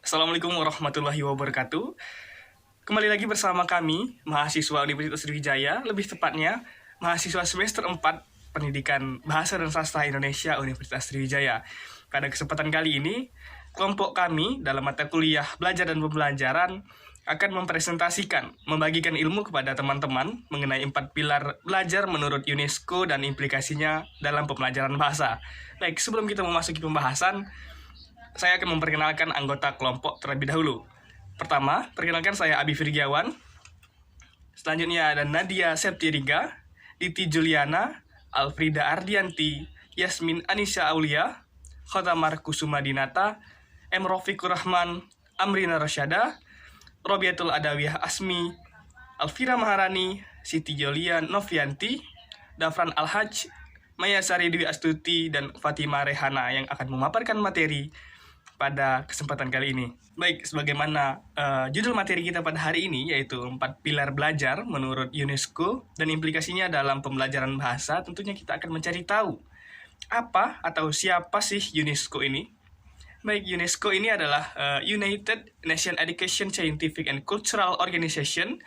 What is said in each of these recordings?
Assalamualaikum warahmatullahi wabarakatuh. Kembali lagi bersama kami, mahasiswa Universitas Sriwijaya, lebih tepatnya mahasiswa semester 4 Pendidikan Bahasa dan Sastra Indonesia Universitas Sriwijaya. Pada kesempatan kali ini, kelompok kami dalam mata kuliah Belajar dan Pembelajaran akan membagikan ilmu kepada teman-teman mengenai 4 pilar belajar menurut UNESCO dan implikasinya dalam pembelajaran bahasa. Baik, sebelum kita memasuki pembahasan, saya akan memperkenalkan anggota kelompok terlebih dahulu. Pertama, perkenalkan saya Abi Firgiawan. Selanjutnya ada Nadia Septiariga, Diti Juliana, Alfrida Ardianti, Yasmin Anisha Aulia, Khotamar Kusuma Dinata, M. Rofiqur Rahman, Amrina Rasyada, Robiatul Adawiyah Asmi, Alfira Maharani, Siti Jolian Novianti, Dafran Al-Hajj, Maya Sari Dwi Astuti, dan Fatima Rehana yang akan memaparkan materi pada kesempatan kali ini. Baik, sebagaimana judul materi kita pada hari ini, yaitu 4 pilar belajar menurut UNESCO dan implikasinya dalam pembelajaran bahasa, tentunya kita akan mencari tahu apa atau siapa sih UNESCO ini. Baik, UNESCO ini adalah United Nations Education Scientific and Cultural Organization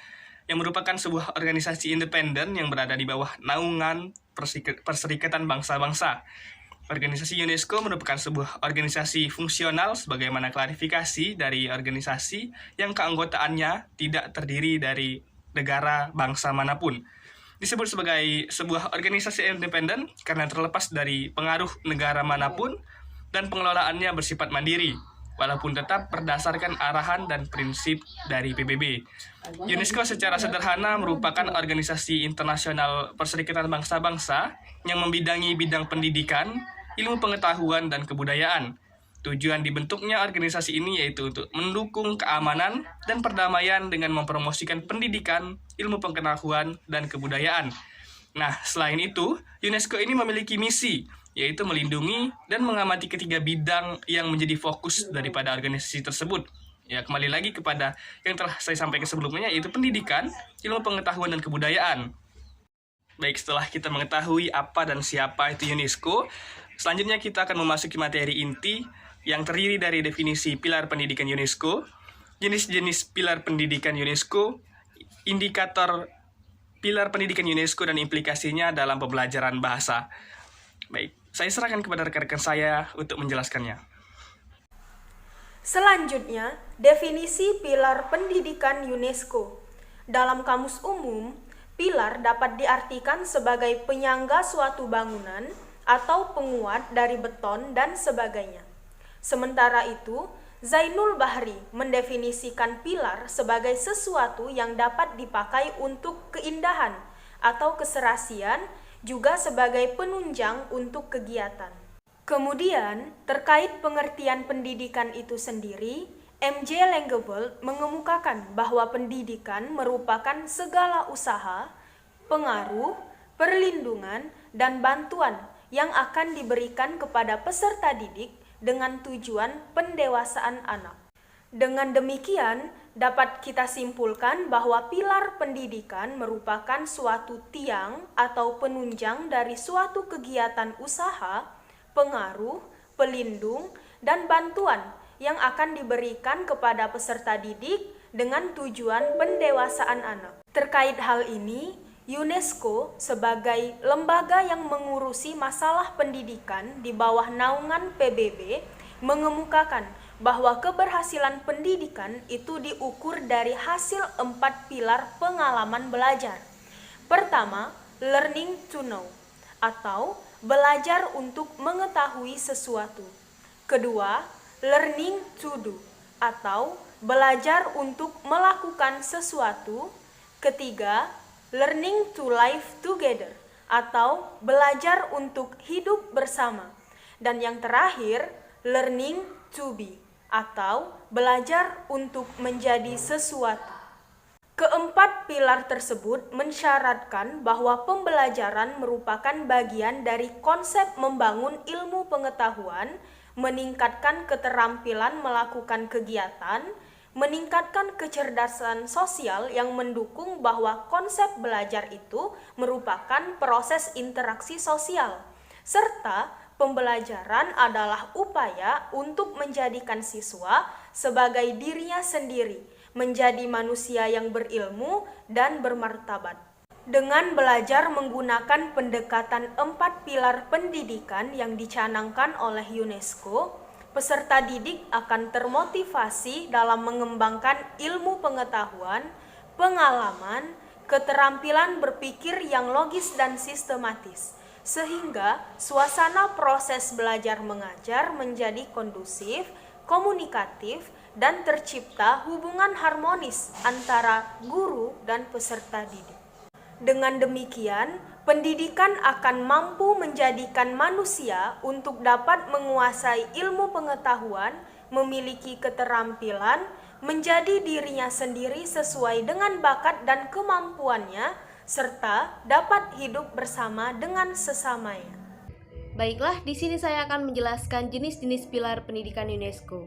yang merupakan sebuah organisasi independen yang berada di bawah naungan Perserikatan Bangsa-Bangsa. Organisasi UNESCO merupakan sebuah organisasi fungsional sebagaimana klarifikasi dari organisasi yang keanggotaannya tidak terdiri dari negara bangsa manapun. Disebut sebagai sebuah organisasi independen karena terlepas dari pengaruh negara manapun dan pengelolaannya bersifat mandiri, walaupun tetap berdasarkan arahan dan prinsip dari PBB. UNESCO secara sederhana merupakan organisasi internasional Perserikatan Bangsa-Bangsa yang membidangi bidang pendidikan, ilmu pengetahuan, dan kebudayaan. Tujuan dibentuknya organisasi ini yaitu untuk mendukung keamanan dan perdamaian dengan mempromosikan pendidikan, ilmu pengetahuan, dan kebudayaan. Nah, selain itu, UNESCO ini memiliki misi, yaitu melindungi dan mengamati ketiga bidang yang menjadi fokus daripada organisasi tersebut. Ya, kembali lagi kepada yang telah saya sampaikan sebelumnya, yaitu pendidikan, ilmu pengetahuan, dan kebudayaan. Baik, setelah kita mengetahui apa dan siapa itu UNESCO, selanjutnya kita akan memasuki materi inti yang terdiri dari definisi pilar pendidikan UNESCO, jenis-jenis pilar pendidikan UNESCO, indikator pilar pendidikan UNESCO dan implikasinya dalam pembelajaran bahasa. Baik, saya serahkan kepada rekan-rekan saya untuk menjelaskannya. Selanjutnya, definisi pilar pendidikan UNESCO. Dalam kamus umum, pilar dapat diartikan sebagai penyangga suatu bangunan atau penguat dari beton dan sebagainya. Sementara itu, Zainul Bahri mendefinisikan pilar sebagai sesuatu yang dapat dipakai untuk keindahan atau keserasian, juga sebagai penunjang untuk kegiatan. Kemudian, terkait pengertian pendidikan itu sendiri, M.J. Langeveld mengemukakan bahwa pendidikan merupakan segala usaha, pengaruh, perlindungan, dan bantuan yang akan diberikan kepada peserta didik dengan tujuan pendewasaan anak. Dengan demikian, dapat kita simpulkan bahwa pilar pendidikan merupakan suatu tiang atau penunjang dari suatu kegiatan usaha, pengaruh, pelindung, dan bantuan yang akan diberikan kepada peserta didik dengan tujuan pendewasaan anak. Terkait hal ini, UNESCO sebagai lembaga yang mengurusi masalah pendidikan di bawah naungan PBB mengemukakan bahwa keberhasilan pendidikan itu diukur dari hasil 4 pilar pengalaman belajar. Pertama, learning to know atau belajar untuk mengetahui sesuatu. Kedua, learning to do atau belajar untuk melakukan sesuatu. Ketiga, learning to live together atau belajar untuk hidup bersama. Dan yang terakhir, learning to be atau belajar untuk menjadi sesuatu. Keempat pilar tersebut mensyaratkan bahwa pembelajaran merupakan bagian dari konsep membangun ilmu pengetahuan, meningkatkan keterampilan melakukan kegiatan, meningkatkan kecerdasan sosial yang mendukung bahwa konsep belajar itu merupakan proses interaksi sosial, serta pembelajaran adalah upaya untuk menjadikan siswa sebagai dirinya sendiri, menjadi manusia yang berilmu dan bermartabat. Dengan belajar menggunakan pendekatan 4 pilar pendidikan yang dicanangkan oleh UNESCO, peserta didik akan termotivasi dalam mengembangkan ilmu pengetahuan, pengalaman, keterampilan berpikir yang logis dan sistematis, sehingga suasana proses belajar mengajar menjadi kondusif, komunikatif, dan tercipta hubungan harmonis antara guru dan peserta didik. Dengan demikian, pendidikan akan mampu menjadikan manusia untuk dapat menguasai ilmu pengetahuan, memiliki keterampilan, menjadi dirinya sendiri sesuai dengan bakat dan kemampuannya, serta dapat hidup bersama dengan sesamanya. Baiklah, di sini saya akan menjelaskan jenis-jenis pilar pendidikan UNESCO.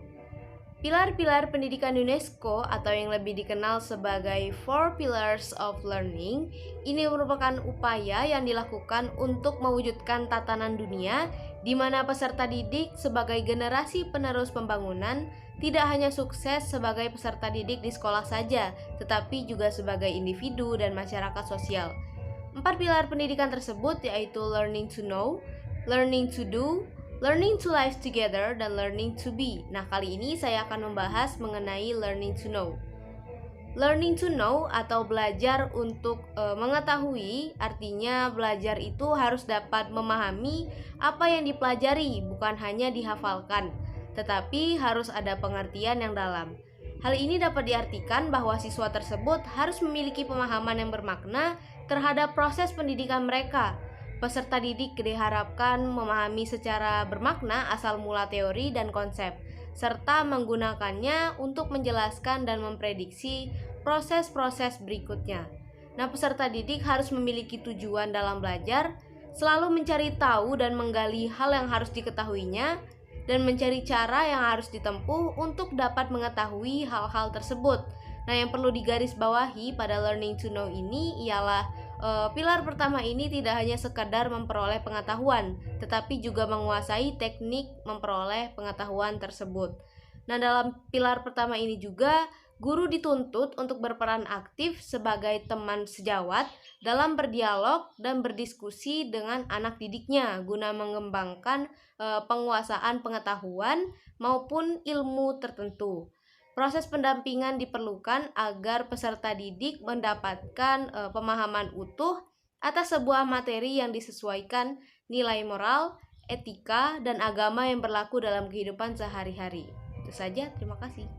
Pilar-pilar pendidikan UNESCO atau yang lebih dikenal sebagai Four Pillars of Learning ini merupakan upaya yang dilakukan untuk mewujudkan tatanan dunia di mana peserta didik sebagai generasi penerus pembangunan tidak hanya sukses sebagai peserta didik di sekolah saja, tetapi juga sebagai individu dan masyarakat sosial. 4 pilar pendidikan tersebut yaitu learning to know, learning to do, learning to live together, dan learning to be. Nah, kali ini saya akan membahas mengenai learning to know. Learning to know atau belajar untuk mengetahui, artinya belajar itu harus dapat memahami apa yang dipelajari, bukan hanya dihafalkan, tetapi harus ada pengertian yang dalam. Hal ini dapat diartikan bahwa siswa tersebut harus memiliki pemahaman yang bermakna terhadap proses pendidikan mereka. Peserta didik diharapkan memahami secara bermakna asal mula teori dan konsep, serta menggunakannya untuk menjelaskan dan memprediksi proses-proses berikutnya. Nah, peserta didik harus memiliki tujuan dalam belajar, selalu mencari tahu dan menggali hal yang harus diketahuinya, dan mencari cara yang harus ditempuh untuk dapat mengetahui hal-hal tersebut. Nah, yang perlu digarisbawahi pada learning to know ini ialah pilar pertama ini tidak hanya sekadar memperoleh pengetahuan, tetapi juga menguasai teknik memperoleh pengetahuan tersebut. Nah, dalam pilar pertama ini juga, guru dituntut untuk berperan aktif sebagai teman sejawat dalam berdialog dan berdiskusi dengan anak didiknya guna mengembangkan penguasaan pengetahuan maupun ilmu tertentu. Proses pendampingan diperlukan agar peserta didik mendapatkan pemahaman utuh atas sebuah materi yang disesuaikan nilai moral, etika, dan agama yang berlaku dalam kehidupan sehari-hari. Itu saja, terima kasih.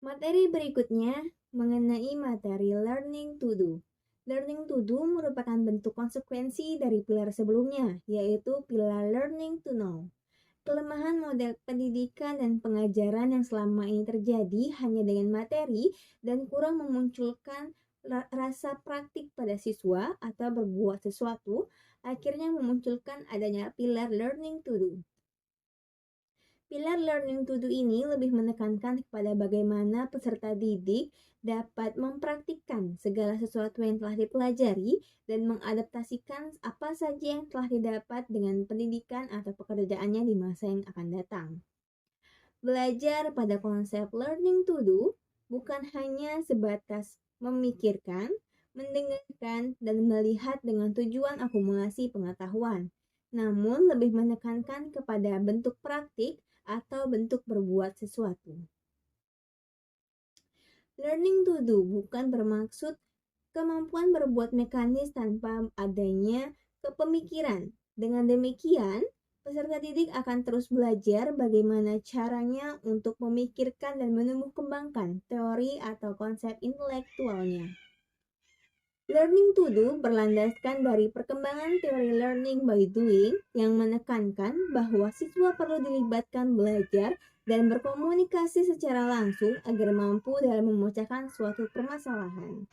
Materi berikutnya mengenai materi learning to do. Learning to do merupakan bentuk konsekuensi dari pilar sebelumnya, yaitu pilar learning to know. Kelemahan model pendidikan dan pengajaran yang selama ini terjadi hanya dengan materi dan kurang memunculkan rasa praktik pada siswa atau berbuat sesuatu, akhirnya memunculkan adanya pilar learning to do. Pilar learning to do ini lebih menekankan kepada bagaimana peserta didik dapat mempraktikkan segala sesuatu yang telah dipelajari dan mengadaptasikan apa saja yang telah didapat dengan pendidikan atau pekerjaannya di masa yang akan datang. Belajar pada konsep learning to do bukan hanya sebatas memikirkan, mendengarkan, dan melihat dengan tujuan akumulasi pengetahuan, namun lebih menekankan kepada bentuk praktik atau bentuk berbuat sesuatu. Learning to do bukan bermaksud kemampuan berbuat mekanis tanpa adanya kepemikiran. Dengan demikian, peserta didik akan terus belajar bagaimana caranya untuk memikirkan dan menumbuh kembangkan teori atau konsep intelektualnya. Learning to do berlandaskan dari perkembangan teori learning by doing yang menekankan bahwa siswa perlu dilibatkan belajar dan berkomunikasi secara langsung agar mampu dalam memecahkan suatu permasalahan.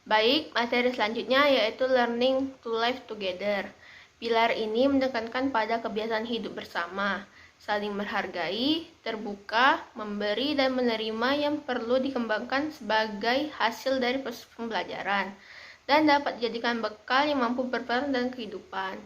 Baik, materi selanjutnya yaitu learning to live together. Pilar ini menekankan pada kebiasaan hidup bersama, saling menghargai, terbuka, memberi dan menerima yang perlu dikembangkan sebagai hasil dari proses pembelajaran dan dapat dijadikan bekal yang mampu berperan dalam kehidupan.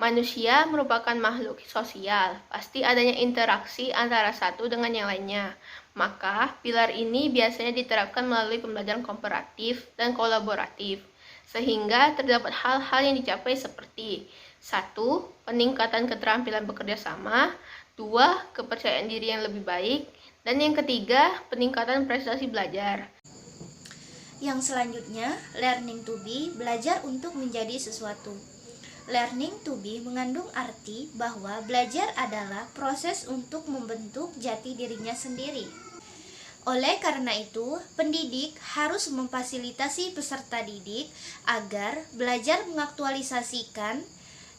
Manusia merupakan makhluk sosial, pasti adanya interaksi antara satu dengan yang lainnya. Maka, pilar ini biasanya diterapkan melalui pembelajaran kooperatif dan kolaboratif, sehingga terdapat hal-hal yang dicapai seperti 1. Peningkatan keterampilan bekerja sama, 2. Kepercayaan diri yang lebih baik, dan yang ketiga, peningkatan prestasi belajar. Yang selanjutnya, learning to be, belajar untuk menjadi sesuatu. Learning to be mengandung arti bahwa belajar adalah proses untuk membentuk jati dirinya sendiri. Oleh karena itu, pendidik harus memfasilitasi peserta didik agar belajar mengaktualisasikan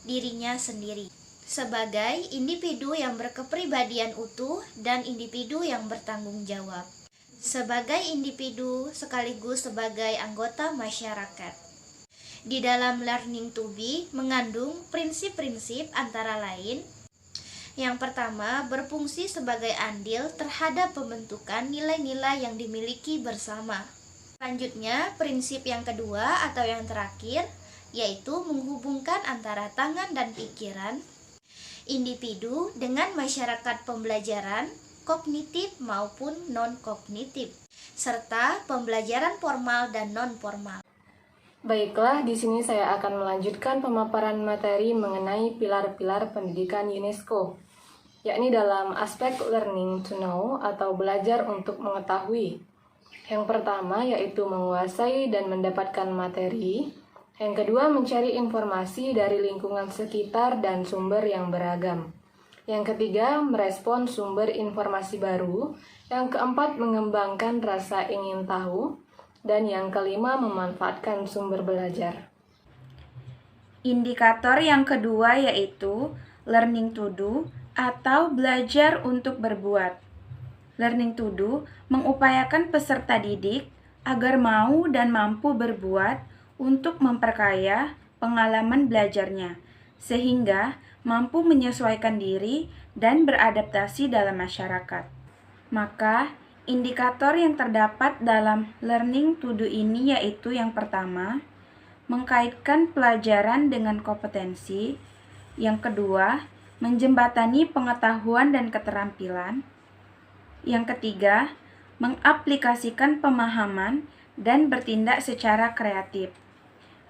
dirinya sendiri sebagai individu yang berkepribadian utuh dan individu yang bertanggung jawab. Sebagai individu sekaligus sebagai anggota masyarakat. Di dalam learning to be mengandung prinsip-prinsip antara lain. Yang pertama, berfungsi sebagai andil terhadap pembentukan nilai-nilai yang dimiliki bersama. Selanjutnya, prinsip yang kedua atau yang terakhir, yaitu menghubungkan antara tangan dan pikiran, individu dengan masyarakat pembelajaran, kognitif maupun non-kognitif, serta pembelajaran formal dan non-formal. Baiklah, di sini saya akan melanjutkan pemaparan materi mengenai pilar-pilar pendidikan UNESCO, yakni dalam aspek learning to know atau belajar untuk mengetahui. Yang pertama yaitu menguasai dan mendapatkan materi. Yang kedua mencari informasi dari lingkungan sekitar dan sumber yang beragam. Yang ketiga merespon sumber informasi baru. Yang keempat mengembangkan rasa ingin tahu. Dan yang kelima, memanfaatkan sumber belajar. Indikator yang kedua yaitu learning to do atau belajar untuk berbuat. Learning to do mengupayakan peserta didik agar mau dan mampu berbuat untuk memperkaya pengalaman belajarnya, sehingga mampu menyesuaikan diri dan beradaptasi dalam masyarakat. Maka, indikator yang terdapat dalam learning to do ini yaitu yang pertama, mengkaitkan pelajaran dengan kompetensi. Yang kedua, menjembatani pengetahuan dan keterampilan. Yang ketiga, mengaplikasikan pemahaman dan bertindak secara kreatif.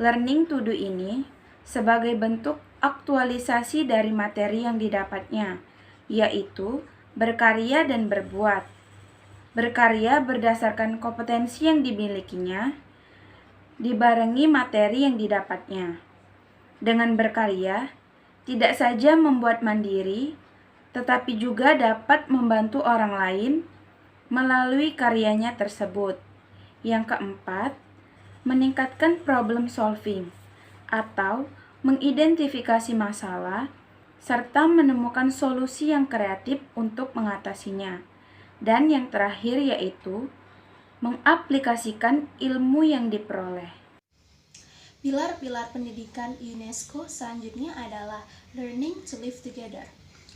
Learning to do ini sebagai bentuk aktualisasi dari materi yang didapatnya, yaitu berkarya dan berbuat. Berkarya berdasarkan kompetensi yang dimilikinya, dibarengi materi yang didapatnya. Dengan berkarya, tidak saja membuat mandiri, tetapi juga dapat membantu orang lain melalui karyanya tersebut. Yang keempat, meningkatkan problem solving atau mengidentifikasi masalah serta menemukan solusi yang kreatif untuk mengatasinya. Dan yang terakhir yaitu mengaplikasikan ilmu yang diperoleh. Pilar-pilar pendidikan UNESCO selanjutnya adalah learning to live together.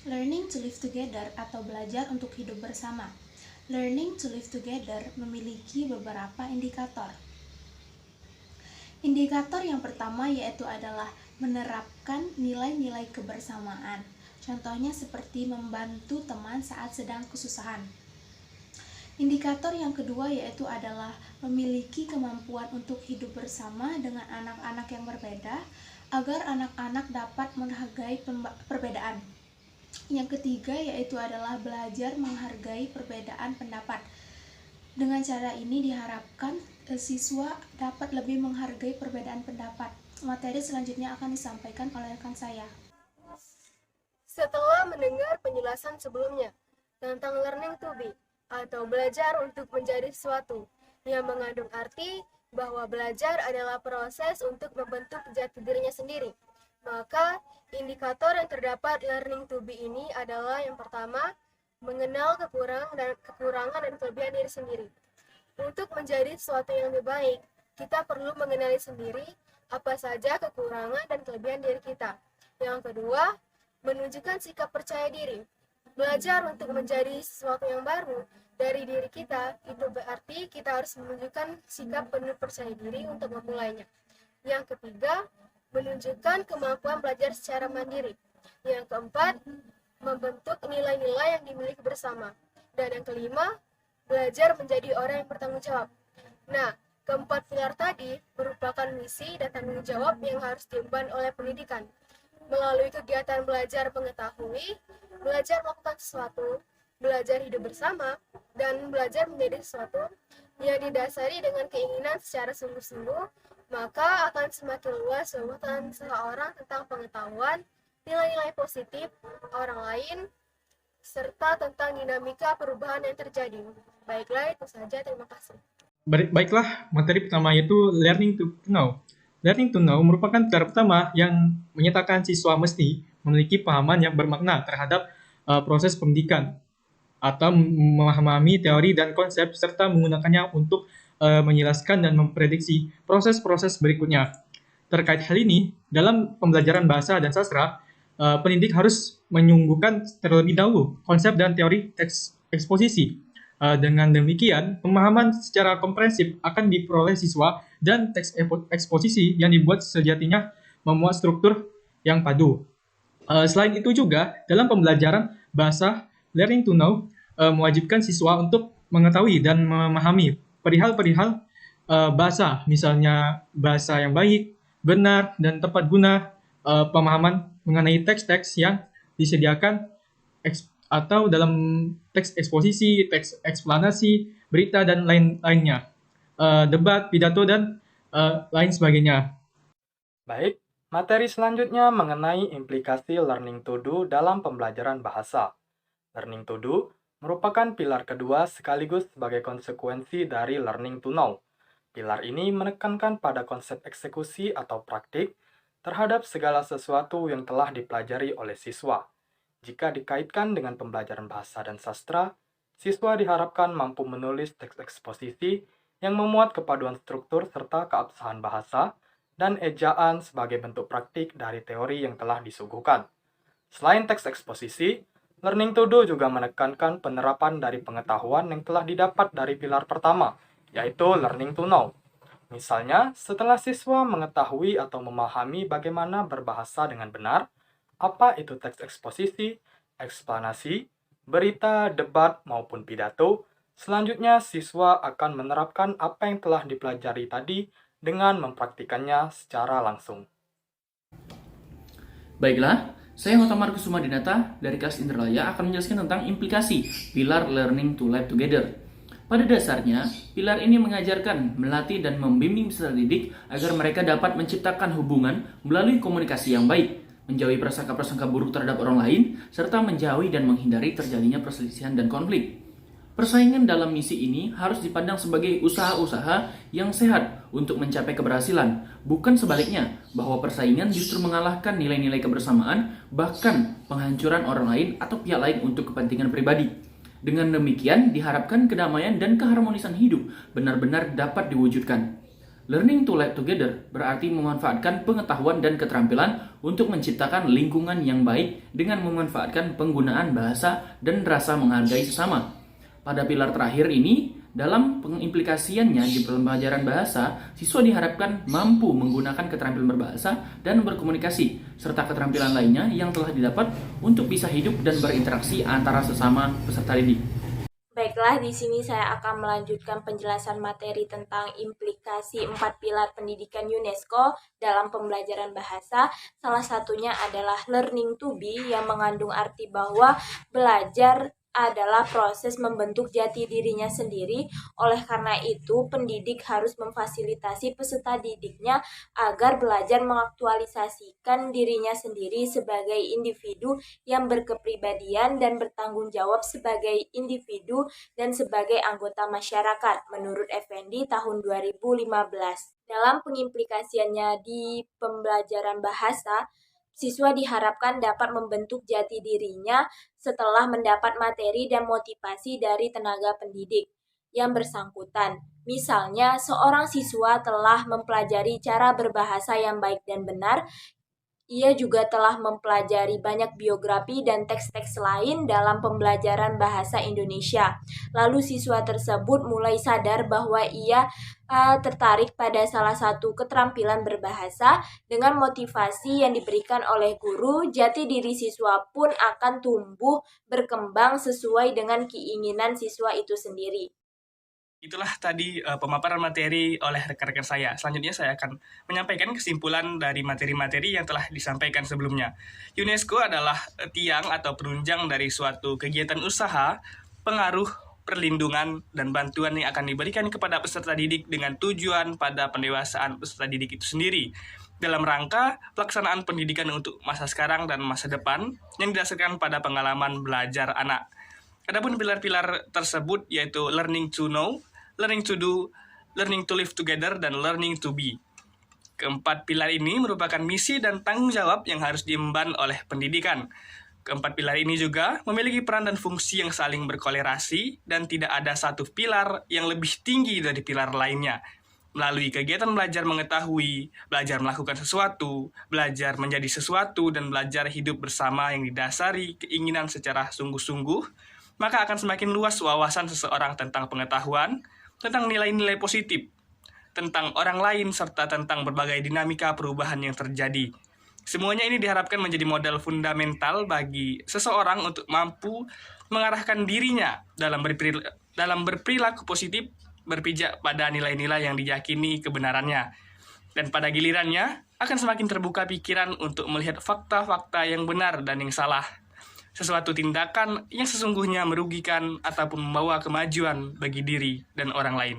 Learning to live together atau belajar untuk hidup bersama. Learning to live together memiliki beberapa indikator. Indikator yang pertama yaitu adalah menerapkan nilai-nilai kebersamaan. Contohnya seperti membantu teman saat sedang kesusahan. Indikator yang kedua yaitu adalah memiliki kemampuan untuk hidup bersama dengan anak-anak yang berbeda agar anak-anak dapat menghargai perbedaan. Yang ketiga yaitu adalah belajar menghargai perbedaan pendapat. Dengan cara ini diharapkan siswa dapat lebih menghargai perbedaan pendapat. Materi selanjutnya akan disampaikan oleh rekan saya. Setelah mendengar penjelasan sebelumnya tentang learning to be atau belajar untuk menjadi sesuatu yang mengandung arti bahwa belajar adalah proses untuk membentuk jati dirinya sendiri, maka indikator yang terdapat learning to be ini adalah yang pertama, mengenal kekurangan dan kelebihan diri sendiri. Untuk menjadi sesuatu yang lebih baik, kita perlu mengenali sendiri apa saja kekurangan dan kelebihan diri kita. Yang kedua, menunjukkan sikap percaya diri. Belajar untuk menjadi sesuatu yang baru dari diri kita, itu berarti kita harus menunjukkan sikap penuh percaya diri untuk memulainya. Yang ketiga, menunjukkan kemampuan belajar secara mandiri. Yang keempat, membentuk nilai-nilai yang dimiliki bersama. Dan yang kelima, belajar menjadi orang yang bertanggung jawab. Nah, keempat pilar tadi merupakan misi dan tanggung jawab yang harus diemban oleh pendidikan. Melalui kegiatan belajar mengetahui, belajar melakukan sesuatu, belajar hidup bersama, dan belajar menjadi sesuatu yang didasari dengan keinginan secara sungguh-sungguh, maka akan semakin luas wawasan seseorang tentang pengetahuan, nilai-nilai positif orang lain, serta tentang dinamika perubahan yang terjadi. Baiklah, itu saja. Terima kasih. Baiklah, materi pertama yaitu Learning to Know. Learning to Know merupakan pilar pertama yang menyatakan siswa mesti memiliki pahaman yang bermakna terhadap proses pendidikan atau memahami teori dan konsep serta menggunakannya untuk menjelaskan dan memprediksi proses-proses berikutnya. Terkait hal ini, dalam pembelajaran bahasa dan sastra, pendidik harus menyungguhkan terlebih dahulu konsep dan teori teks eksposisi. Dengan demikian, pemahaman secara komprehensif akan diperoleh siswa dan teks eksposisi yang dibuat sejatinya memuat struktur yang padu. Selain itu juga, dalam pembelajaran bahasa, Learning to Know mewajibkan siswa untuk mengetahui dan memahami perihal-perihal bahasa, misalnya bahasa yang baik, benar, dan tepat guna, pemahaman mengenai teks-teks yang disediakan atau dalam teks eksposisi, teks eksplanasi, berita, dan lain-lainnya, debat, pidato, dan lain sebagainya. Baik, materi selanjutnya mengenai implikasi learning to do dalam pembelajaran bahasa. Learning to do merupakan pilar kedua sekaligus sebagai konsekuensi dari learning to know. Pilar ini menekankan pada konsep eksekusi atau praktik terhadap segala sesuatu yang telah dipelajari oleh siswa. Jika dikaitkan dengan pembelajaran bahasa dan sastra, siswa diharapkan mampu menulis teks eksposisi yang memuat kepaduan struktur serta keabsahan bahasa dan ejaan sebagai bentuk praktik dari teori yang telah disuguhkan. Selain teks eksposisi, learning to do juga menekankan penerapan dari pengetahuan yang telah didapat dari pilar pertama, yaitu learning to know. Misalnya, setelah siswa mengetahui atau memahami bagaimana berbahasa dengan benar, apa itu teks eksposisi, eksplanasi, berita, debat, maupun pidato, selanjutnya siswa akan menerapkan apa yang telah dipelajari tadi dengan mempraktikannya secara langsung. Baiklah, saya Hota Markus Sumadinata dari kelas Indralaya akan menjelaskan tentang implikasi pilar Learning to Live Together. Pada dasarnya, pilar ini mengajarkan, melatih, dan membimbing peserta didik agar mereka dapat menciptakan hubungan melalui komunikasi yang baik, menjauhi prasangka-prasangka buruk terhadap orang lain, serta menjauhi dan menghindari terjadinya perselisihan dan konflik. Persaingan dalam misi ini harus dipandang sebagai usaha-usaha yang sehat untuk mencapai keberhasilan, bukan sebaliknya, bahwa persaingan justru mengalahkan nilai-nilai kebersamaan, bahkan penghancuran orang lain atau pihak lain untuk kepentingan pribadi. Dengan demikian, diharapkan kedamaian dan keharmonisan hidup benar-benar dapat diwujudkan. Learning to live together berarti memanfaatkan pengetahuan dan keterampilan untuk menciptakan lingkungan yang baik dengan memanfaatkan penggunaan bahasa dan rasa menghargai sesama. Pada pilar terakhir ini, dalam pengimplikasiannya di pembelajaran bahasa, siswa diharapkan mampu menggunakan keterampilan berbahasa dan berkomunikasi, serta keterampilan lainnya yang telah didapat untuk bisa hidup dan berinteraksi antara sesama peserta didik. Baiklah, di sini saya akan melanjutkan penjelasan materi tentang implikasi 4 pilar pendidikan UNESCO dalam pembelajaran bahasa. Salah satunya adalah learning to be yang mengandung arti bahwa belajar adalah proses membentuk jati dirinya sendiri. Oleh karena itu, pendidik harus memfasilitasi peserta didiknya agar belajar mengaktualisasikan dirinya sendiri sebagai individu yang berkepribadian dan bertanggung jawab sebagai individu dan sebagai anggota masyarakat, menurut Effendi tahun 2015. Dalam pengimplikasiannya di pembelajaran bahasa, siswa diharapkan dapat membentuk jati dirinya setelah mendapat materi dan motivasi dari tenaga pendidik yang bersangkutan. Misalnya, seorang siswa telah mempelajari cara berbahasa yang baik dan benar, Ia juga telah mempelajari banyak biografi dan teks-teks lain dalam pembelajaran bahasa Indonesia. Lalu siswa tersebut mulai sadar bahwa ia tertarik pada salah satu keterampilan berbahasa. Dengan motivasi yang diberikan oleh guru, jati diri siswa pun akan tumbuh berkembang sesuai dengan keinginan siswa itu sendiri. Itulah tadi pemaparan materi oleh rekan-rekan saya. Selanjutnya saya akan menyampaikan kesimpulan dari materi-materi yang telah disampaikan sebelumnya. UNESCO adalah tiang atau penunjang dari suatu kegiatan usaha, pengaruh, perlindungan, dan bantuan yang akan diberikan kepada peserta didik dengan tujuan pada pendewasaan peserta didik itu sendiri, dalam rangka pelaksanaan pendidikan untuk masa sekarang dan masa depan yang didasarkan pada pengalaman belajar anak. Adapun pilar-pilar tersebut yaitu learning to know, learning to do, learning to live together, dan learning to be. Keempat pilar ini merupakan misi dan tanggung jawab yang harus diemban oleh pendidikan. Keempat pilar ini juga memiliki peran dan fungsi yang saling berkolerasi dan tidak ada satu pilar yang lebih tinggi dari pilar lainnya. Melalui kegiatan belajar mengetahui, belajar melakukan sesuatu, belajar menjadi sesuatu, dan belajar hidup bersama yang didasari keinginan secara sungguh-sungguh, maka akan semakin luas wawasan seseorang tentang pengetahuan, tentang nilai-nilai positif, tentang orang lain, serta tentang berbagai dinamika perubahan yang terjadi. Semuanya ini diharapkan menjadi modal fundamental bagi seseorang untuk mampu mengarahkan dirinya dalam berperilaku positif, berpijak pada nilai-nilai yang diyakini kebenarannya. Dan pada gilirannya, akan semakin terbuka pikiran untuk melihat fakta-fakta yang benar dan yang salah. Sesuatu tindakan yang sesungguhnya merugikan ataupun membawa kemajuan bagi diri dan orang lain.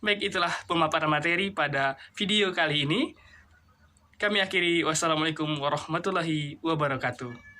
Baik, itulah pemaparan materi pada video kali ini. Kami akhiri, wassalamualaikum warahmatullahi wabarakatuh.